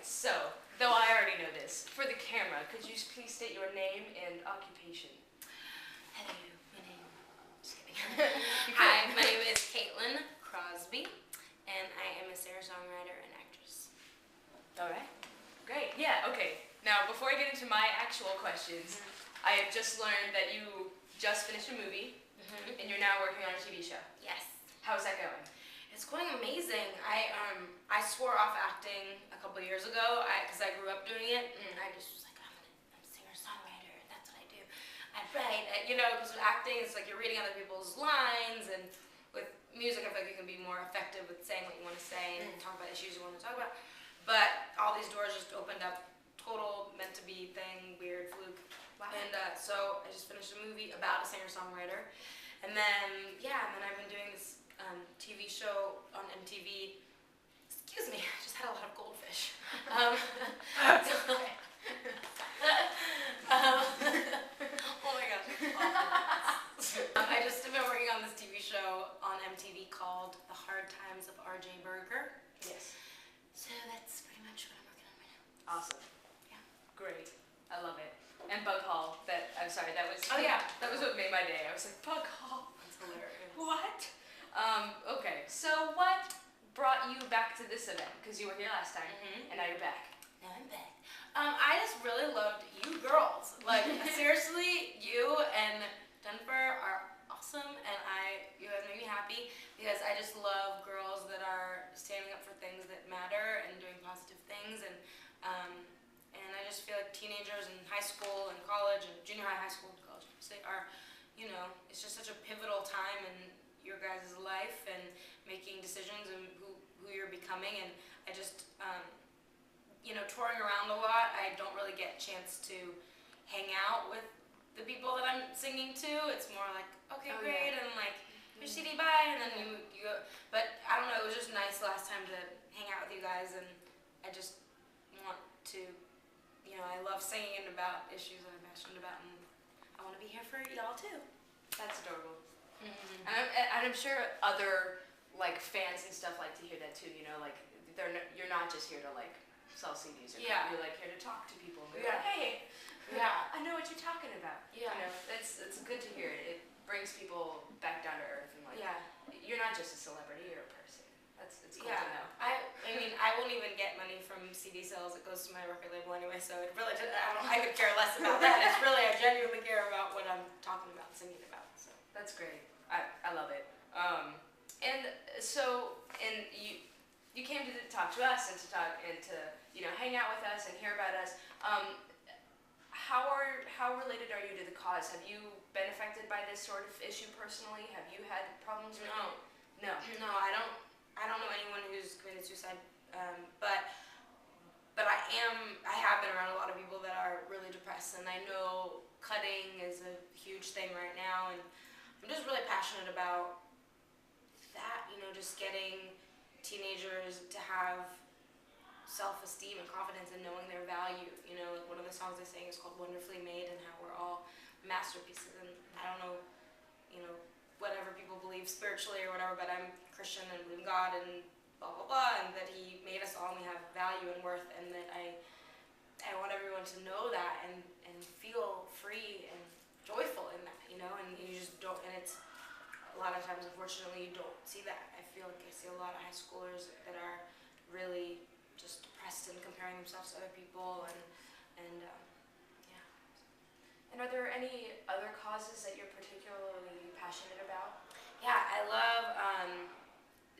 Alright, so, though I already know this, for the camera, could you please state your name and occupation? Hello, my name. Just kidding. Hi, my name is Caitlin Crosby, and I am a singer-songwriter and actress. Alright, great. Yeah, okay. Now, before I get into my actual questions, I have just learned that you just finished a movie, and you're now working on a TV show. Yes. How's that going? It's going amazing. I swore off acting a couple years ago because I grew up doing it, and I just was like, I'm a singer-songwriter, and that's what I do. I write, because with acting, it's like you're reading other people's lines, and with music, I feel like you can be more effective with saying what you want to say and talk about issues you want to talk about. But all these doors just opened up, total meant-to-be thing, weird fluke. Wow. And so I just finished a movie about a singer-songwriter, and then I've been doing this TV show on MTV. Excuse me, I just had a lot of goldfish. Oh my gosh, I just have been working on this TV show on MTV called The Hard Times of R.J. Berger. Yes. So that's pretty much what I'm working on right now. Awesome. Yeah. Great. I love it. And Bug Hall, I'm sorry, that was... Oh yeah. That was what made my day. I was like, Bug Hall. That's hilarious. What? Okay, so what brought you back to this event? Because you were here last time, and now you're back. Now I'm back. I just really loved you girls. Like, seriously, you and Denver are awesome, and you guys make me happy because I just love girls that are standing up for things that matter and doing positive things, and I just feel like teenagers in high school and college and junior high, high school, and college, are, it's just such a pivotal time in your guys' life and making decisions and who you're becoming. And I just, touring around a lot, I don't really get a chance to hang out with the people that I'm singing to. It's more like, okay, great, and like, your CD, bye, and then you go. But I don't know, it was just nice last time to hang out with you guys, and I just want to, I love singing about issues that I'm passionate about, and I want to be here for y'all too. That's adorable. And I'm sure other fans and stuff like to hear that too. Like you're not just here to sell CDs. You're here to talk to people. And be like, hey, I know what you're talking about. Yeah, it's good to hear it. It brings people back down to earth and you're not just a celebrity. You're a person. It's cool to know. I mean, I won't even get money from CD sales. It goes to my record label anyway, so it really, I could care less about that. It's really, I genuinely care about what I'm talking about, singing about. So that's great. I love it. And you came to talk to us and to hang out with us and hear about us. How related are you to the cause? Have you been affected by this sort of issue personally? Have you had problems with it? No. No, I don't know anyone who's committed suicide, but I have been around a lot of people that are really depressed, and I know cutting is a huge thing right now, and I'm just really passionate about that, just getting teenagers to have self-esteem and confidence and knowing their value. One of the songs I sang is called Wonderfully Made, and how we're all masterpieces, and I don't know, whatever people believe spiritually or whatever, but I'm Christian and believe in God and blah, blah, blah, and that He made us all and we have value and worth, and that I want everyone to know that and feel free and joyful in that, and you just don't, and it's a lot of times, unfortunately, you don't see that. I feel like I see a lot of high schoolers that are really just depressed and comparing themselves to other people, and And are there any other causes that you're particularly passionate about? Yeah, I love,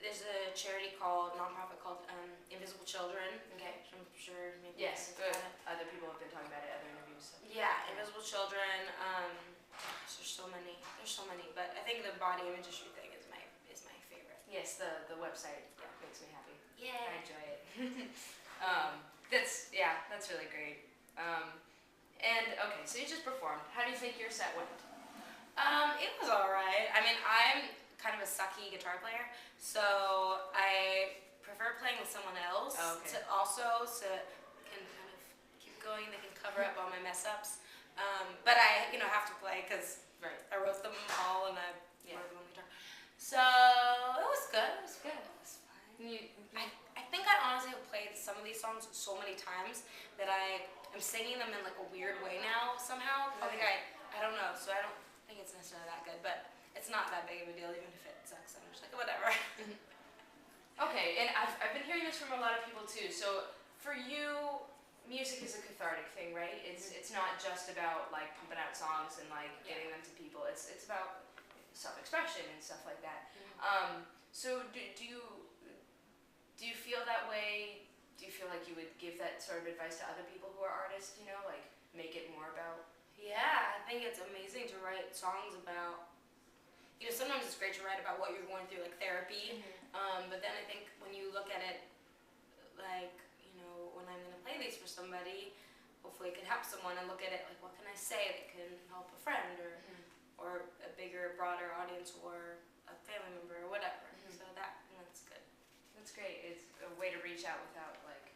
there's a charity nonprofit called Invisible Children. Okay. Which I'm sure maybe yes, good. Other people have been talking about it, other interviews. So. Yeah, Invisible Children. Gosh, there's so many, but I think the body image issue thing is my favorite. Yes, the website makes me happy. Yeah. I enjoy it. That's really great. And okay, so you just performed. How do you think your set went? It was alright. I mean, I'm kind of a sucky guitar player, so I prefer playing with someone else to can kind of keep going. They can cover up all my mess ups. But I, have to play because I wrote them all and I wrote them on the guitar. So it was good. It was fine. I think I honestly have played some of these songs so many times that I am singing them in like a weird way now somehow. Cause I don't know, so I don't think it's necessarily that good, but it's not that big of a deal even if it sucks. I'm just like, whatever. Okay, and I've been hearing this from a lot of people too. So for you, music is a cathartic thing, right? It's not just about like pumping out songs and like getting them to people. It's about self-expression and stuff like that. So do you feel that way? Do you feel like you would give that sort of advice to other people who are artists? You know, like make it more about. Yeah, I think it's amazing to write songs about. You know, sometimes it's great to write about what you're going through, like therapy. But then I think when you look at it, like, you know, when I'm going to play these for somebody, hopefully it can help someone and look at it like, what can I say that can help a friend or a bigger, broader audience or a family member or whatever. So that's good. That's great. It's a way to reach out without like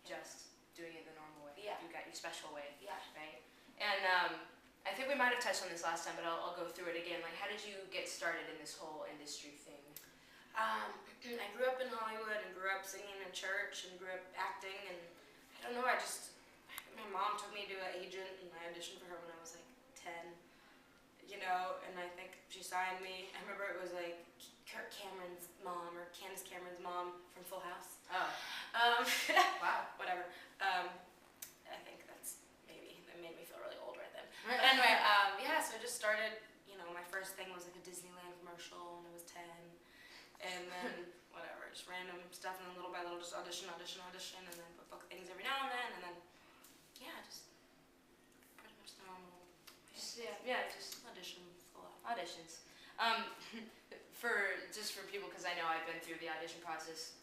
just doing it the normal way. Yeah. You got your special way. Yeah. Right? And I think we might have touched on this last time, but I'll go through it again. Like, how did you get started in this whole industry thing? I grew up in Hollywood and grew up singing in church and grew up acting, and I don't know, my mom took me to an agent and I auditioned for her when I was like 10, you know, and I think she signed me. I remember it was like Kirk Cameron's mom or Candace Cameron's mom from Full House. Oh. Wow. Whatever. I think that made me feel really old right then. But anyway, so I just started, you know, my first thing was like a Disneyland commercial when I was 10. And then, whatever, just random stuff, and then little by little just audition, and then book things every now and then, just pretty much the normal. Just Auditions a lot. Auditions. For people, because I know I've been through the audition process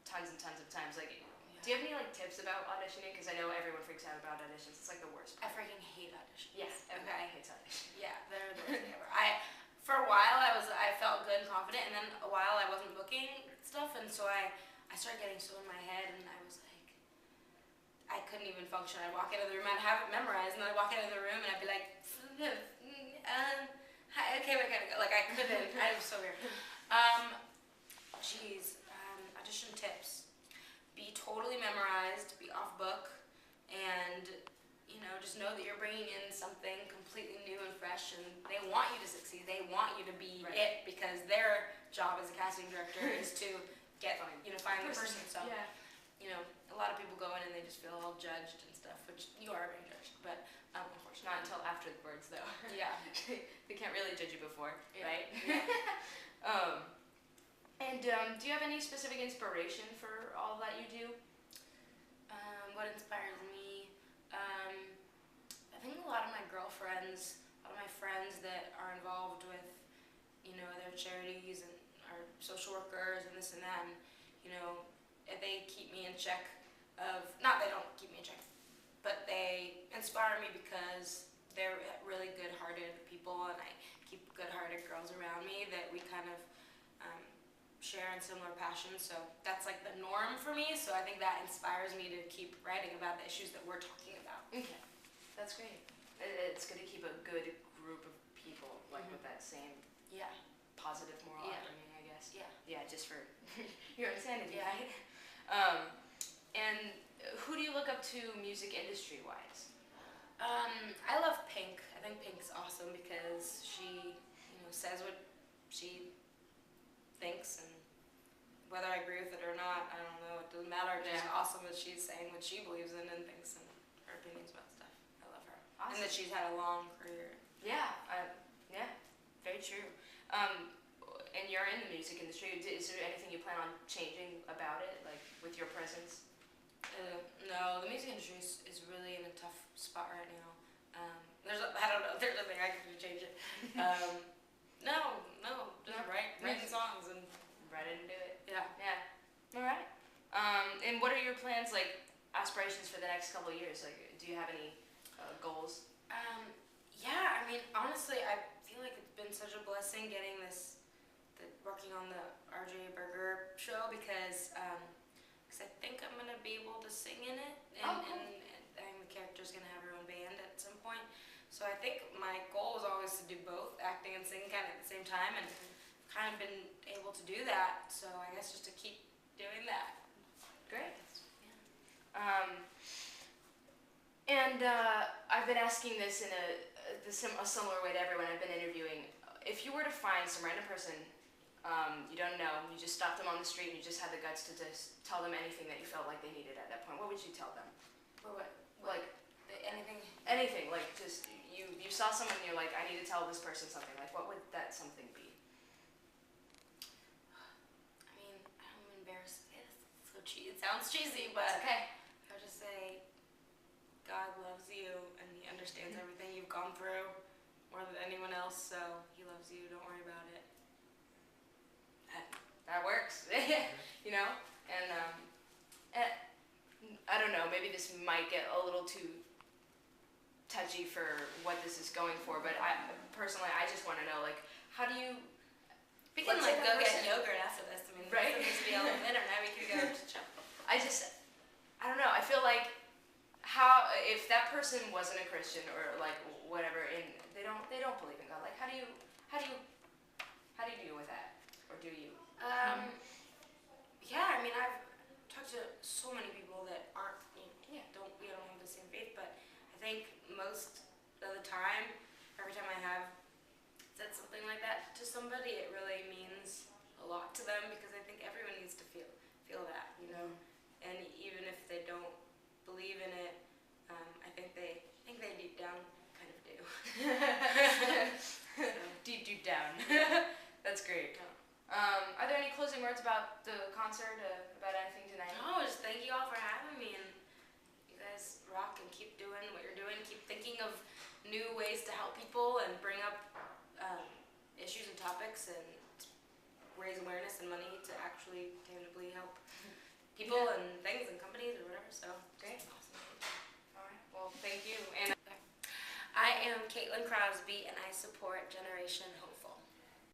tons and tons of times, like, do you have any like tips about auditioning? Because I know everyone freaks out about auditions. It's like the worst part. I freaking hate auditions. Yes, everybody hates auditions. Yeah, they're the worst thing ever. For a while, I felt good and confident, and then a while I wasn't booking stuff, and so I started getting so in my head, and I was like, I couldn't even function. I'd walk into the room, I'd have it memorized, and then I'd walk into the room, and I'd be like, hi, okay, we gotta go. Like, I couldn't. It was so weird. Audition tips. Be totally memorized, be off book, and just know that you're bringing in something completely new and fresh, and they want you to succeed. They want you to be it, because their job as a casting director is to find the person. So, a lot of people go in and they just feel all judged and stuff, which you are being judged, but unfortunately. Not until afterwards, though. Yeah. They can't really judge you before, right? Yeah. And do you have any specific inspiration for all that you do? What inspires me? I think a lot of my girlfriends, a lot of my friends that are involved with, their charities and are social workers and this and that, and, they keep me in check not they don't keep me in check, but they inspire me because they're really good-hearted people, and I keep good-hearted girls around me that we kind of share in similar passions, so that's like the norm for me, so I think that inspires me to keep writing about the issues that we're talking about. Okay, that's great. It's good to keep a good group of people, like with that same positive moral upbringing, I guess. Yeah, just for your own sanity, right? And who do you look up to music industry-wise? I love Pink. I think Pink's awesome because she, says what she thinks, and whether I agree with it or not, I don't know, it doesn't matter. It's just awesome that she's saying what she believes in and thinks and her opinions about stuff. I love her. Awesome. And that she's had a long career. Yeah, very true. And you're in the music industry. Is there anything you plan on changing about it, like with your presence? No, the music industry is really in a tough spot right now. I don't know, there's nothing I can do to change it. No, just writing songs and write it and do it. Yeah. All right. And what are your plans, like aspirations for the next couple of years? Like, do you have any goals? Yeah, I mean, honestly, I feel like it's been such a blessing getting working on the RJ Berger show because I think I'm gonna be able to sing in it, and the character's gonna have her own band at some point. So I think my goal was always to do both, acting and singing kind of at the same time, and kind of been able to do that. So I guess just to keep doing that. Great. Yeah. And I've been asking this in a similar way to everyone I've been interviewing. If you were to find some random person you don't know, you just stopped them on the street and you just had the guts to just tell them anything that you felt like they needed at that point, what would you tell them? What? Like anything? Anything, like just you saw someone and you're like, I need to tell this person something. Like what would that something be? I mean, I'm embarrassed to say this. So it sounds cheesy, but it's okay. I would just say God loves you and He understands everything you've gone through more than anyone else, so He loves you. Don't worry about it. That works, you know? And I don't know, maybe this might get a little too touchy for what this is going for, but I just want to know, like, how do you... We can, like, go get yogurt after this. I mean, right? This needs to be on the internet. We could go to chop. I don't know, I feel like if that person wasn't a Christian or, like, whatever, and they don't believe in God, like, how do you deal with that? Or do you? Yeah, I mean, I've talked to so many people that aren't, we don't have the same faith, but I think most of the time, every time I have said something like that to somebody, it really means a lot to them because I think everyone needs to feel that, you know, and even if they don't believe in it, I think they deep down kind of do. Deep down. That's great. Yeah. Are there any closing words about the concert, about anything tonight? No, just thank you all for having me, and you guys rock and keep doing what you're doing. Keep thinking of new ways to help people and bring up issues and topics and raise awareness and money to actually tangibly help people and things and companies or whatever. So great. Awesome. All right. Well, thank you. And I am Caitlin Crosby, and I support Generation Home.